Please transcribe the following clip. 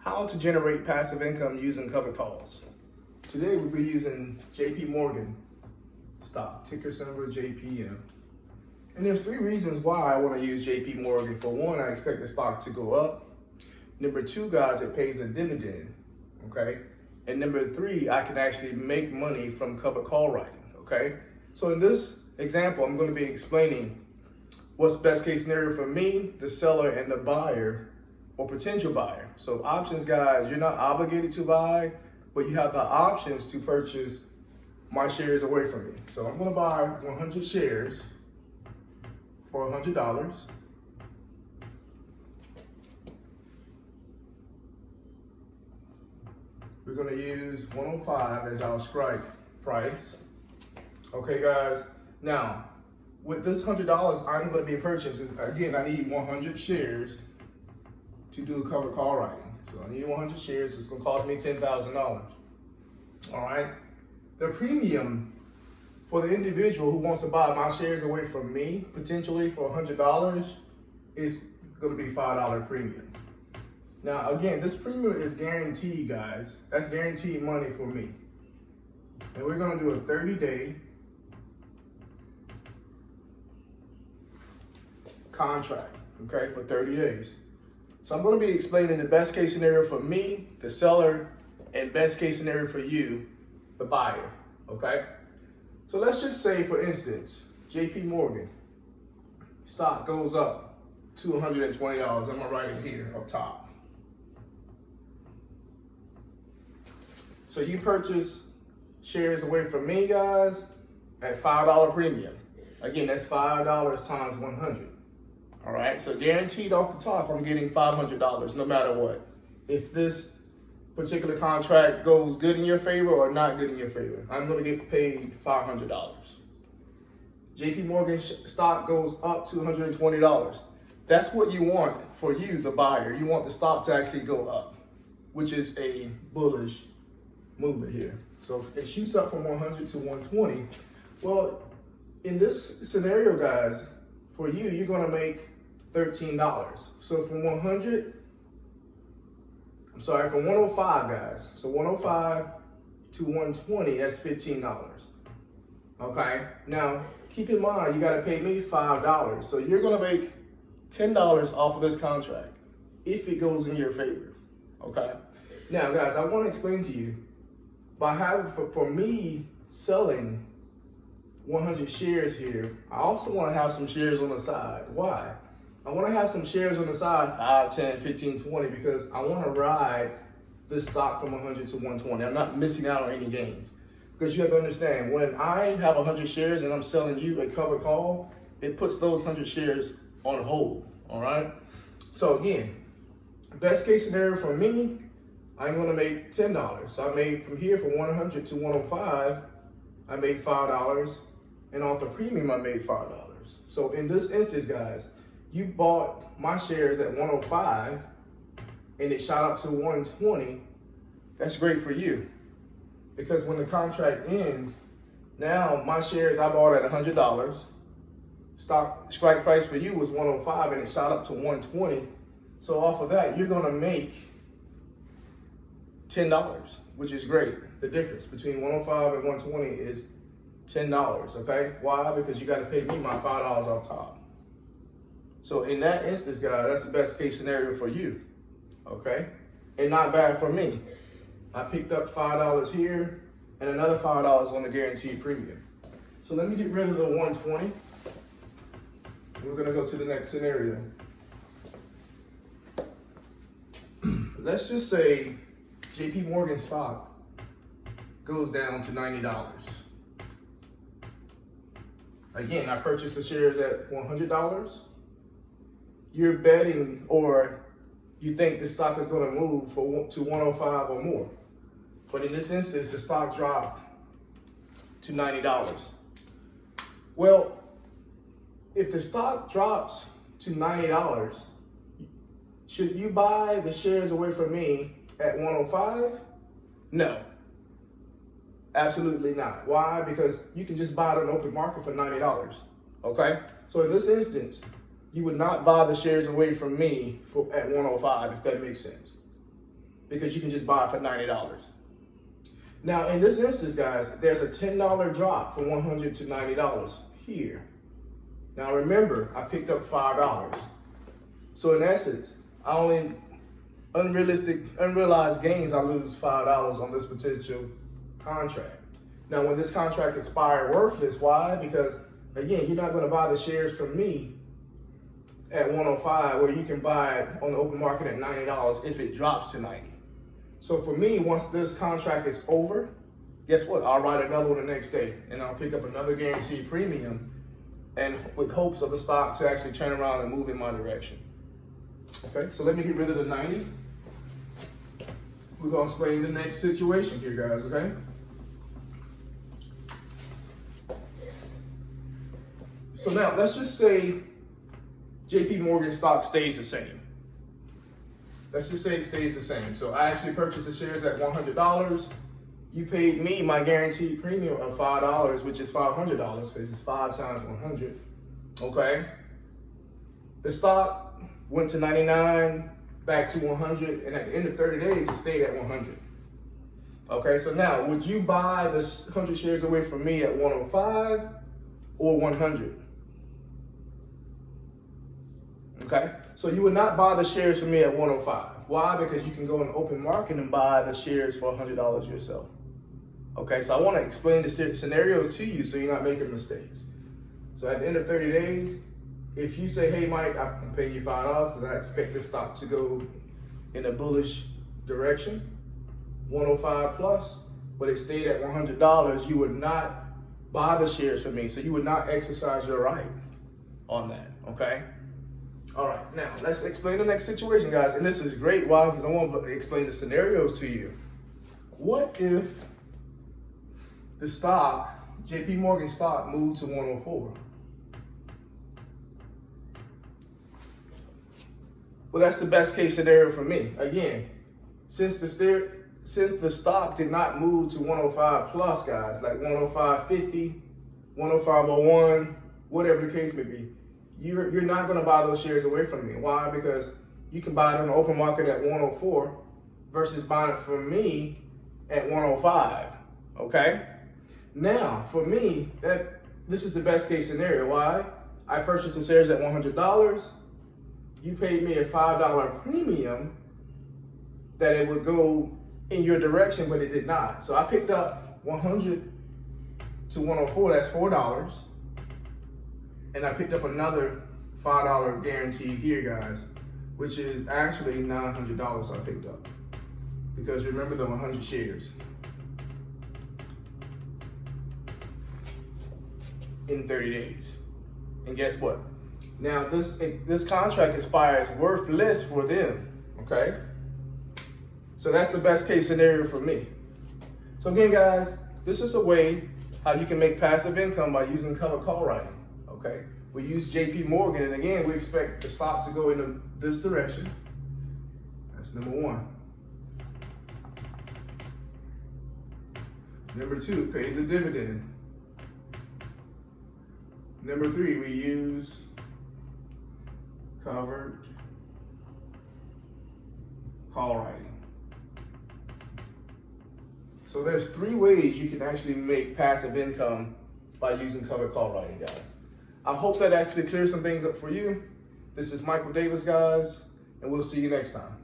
How to generate passive income using covered calls. Today we'll be using JP Morgan stock, ticker symbol JPM. And there's three reasons why I want to use JP Morgan. For one, I expect the stock to go up. Number two, guys, it pays a dividend, okay? And number three, I can actually make money from covered call writing, okay? So in this example, I'm going to be explaining what's best case scenario for me, the seller, and the buyer or potential buyer. So options, guys, you're not obligated to buy, but you have the options to purchase my shares away from me. So I'm going to buy 100 shares for $100. We're going to use 105 as our strike price. Okay, guys. Now, with this $100, I'm going to be purchasing, again, I need 100 shares to do a covered call writing. So I need 100 shares. It's going to cost me $10,000. All right. The premium for the individual who wants to buy my shares away from me, potentially for $100, is going to be $5 premium. Now, again, this premium is guaranteed, guys. That's guaranteed money for me. And we're going to do a 30-day contract, okay, for 30 days. So I'm going to be explaining the best case scenario for me, the seller, and best case scenario for you, the buyer, okay? So let's just say, for instance, JP Morgan stock goes up to $120. I'm going to write it here up top. So you purchase shares away from me, guys, at $5 premium. Again, that's $5 times 100. All right, so guaranteed off the top, I'm getting $500 no matter what. If this particular contract goes good in your favor or not good in your favor, I'm going to get paid $500. JP Morgan stock goes up to $120. That's what you want for you, the buyer. You want the stock to actually go up, which is a bullish movement here. So if it shoots up from 100 to 120, well, in this scenario, guys, for you, you're going to make $13. So from 105, guys. So 105 to 120, that's $15. Okay. Now, keep in mind, you got to pay me $5. So you're going to make $10 off of this contract if it goes in your favor. Okay. Now, guys, I want to explain to you, by having, for me selling 100 shares here, I also want to have some shares on the side. Why? I want to have some shares on the side, 5, 10, 15, 20, because I want to ride this stock from 100 to 120. I'm not missing out on any gains. Because you have to understand, when I have 100 shares and I'm selling you a covered call, it puts those 100 shares on hold, all right? So again, best case scenario for me, I'm going to make $10. So I made from here from 100 to 105, I made $5. And off the premium, I made $5. So in this instance, guys, you bought my shares at 105 and it shot up to 120. That's great for you. Because when the contract ends, now my shares I bought at $100. Strike price for you was 105 and it shot up to 120. So off of that, you're going to make $10, which is great. The difference between 105 and 120 is $10, okay? Why? Because you got to pay me my $5 off top. So in that instance, guys, that's the best case scenario for you, okay? And not bad for me. I picked up $5 here and another $5 on the guaranteed premium. So let me get rid of the 120. We're gonna go to the next scenario. Let's just say JP Morgan stock goes down to $90. Again, I purchased the shares at $100. You're betting, or you think the stock is going to move to 105 or more. But in this instance, the stock dropped to $90. Well, if the stock drops to $90, should you buy the shares away from me at 105? No. Absolutely not. Why? Because you can just buy it on the open market for $90. Okay? So in this instance, you would not buy the shares away from me at 105, if that makes sense. because you can just buy it for $90. Now, in this instance, guys, there's a $10 drop from $100 to $90 here. Now, remember, I picked up $5. So in essence, I only unrealized gains, I lose $5 on this potential contract. Now, when this contract expires worthless, why? Because again, you're not going to buy the shares from me at 105 where you can buy it on the open market at $90 if it drops to 90. So for me, once this contract is over, guess what? I'll write another one the next day and I'll pick up another guaranteed premium and with hopes of the stock to actually turn around and move in my direction. Okay, so let me get rid of the 90. We're gonna explain the next situation here, guys, okay? So now, let's just say JP Morgan stock stays the same. Let's just say it stays the same. So I actually purchased the shares at $100. You paid me my guaranteed premium of $5, which is $500 because it's 5 times 100. Okay. The stock went to 99, back to 100, and at the end of 30 days, it stayed at 100. Okay. So now, would you buy the 100 shares away from me at 105 or 100? Okay, so you would not buy the shares from me at 105. Why? Because you can go in the open market and buy the shares for $100 yourself. Okay, so I want to explain the scenarios to you so you're not making mistakes. So at the end of 30 days, if you say, hey, Mike, I'm paying you $5 because I expect this stock to go in a bullish direction, 105 plus, but it stayed at $100, you would not buy the shares from me. So you would not exercise your right on that, okay? All right, now let's explain the next situation, guys. And this is great. Why? Because I want to explain the scenarios to you. What if the stock, JP Morgan stock, moved to 104? Well, that's the best case scenario for me. Again, since the stock did not move to 105 plus, guys, like 105.50, 105.01, whatever the case may be, you're not going to buy those shares away from me. Why? Because you can buy it on the open market at 104 versus buying it from me at 105. Okay? Now, for me, this is the best case scenario. Why? I purchased the shares at $100. You paid me a $5 premium that it would go in your direction, but it did not. So I picked up 100 to 104. That's $4. And I picked up another $5 guarantee here, guys, which is actually $900 I picked up. Because remember the 100 shares in 30 days. And guess what? Now this contract expires worthless for them, okay? So that's the best case scenario for me. So again, guys, this is a way how you can make passive income by using covered call writing. Okay, we use JP Morgan, and again, we expect the stock to go in this direction. That's number one. Number two, pays a dividend. Number three, we use covered call writing. So there's 3 ways you can actually make passive income by using covered call writing, guys. I hope that actually clears some things up for you. This is Michael Davis, guys, and we'll see you next time.